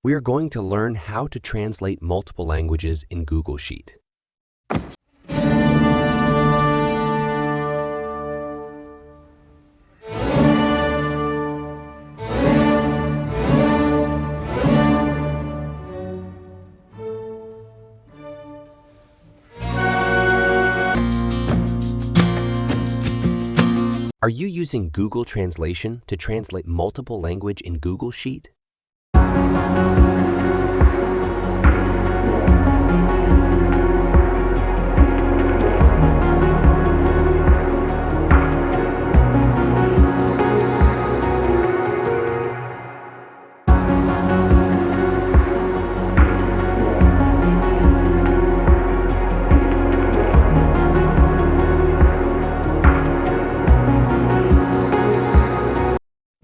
We are going to learn how to translate multiple languages in Google Sheet. Are you using Google Translation to translate multiple language in Google Sheet?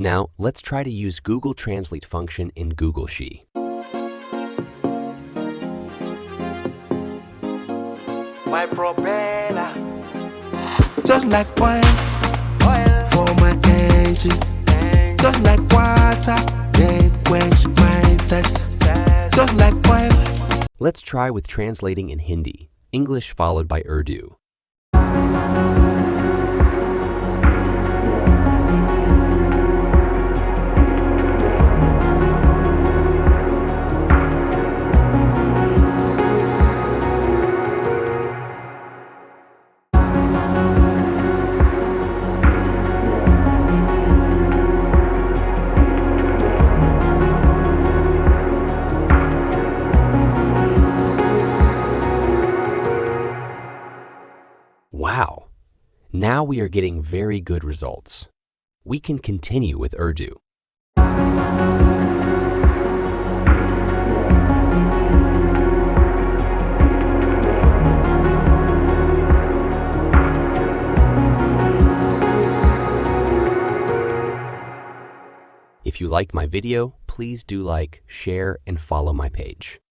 Now, let's try to use Google Translate function in Google Sheet. My propeller, Just like oil for my engine. Just like water, they quench my thirst. Just like oil. Let's try with translating in Hindi, English followed by Urdu. Wow! Now we are getting very good results. We can continue with Urdu. If you like my video, please do like, share, and follow my page.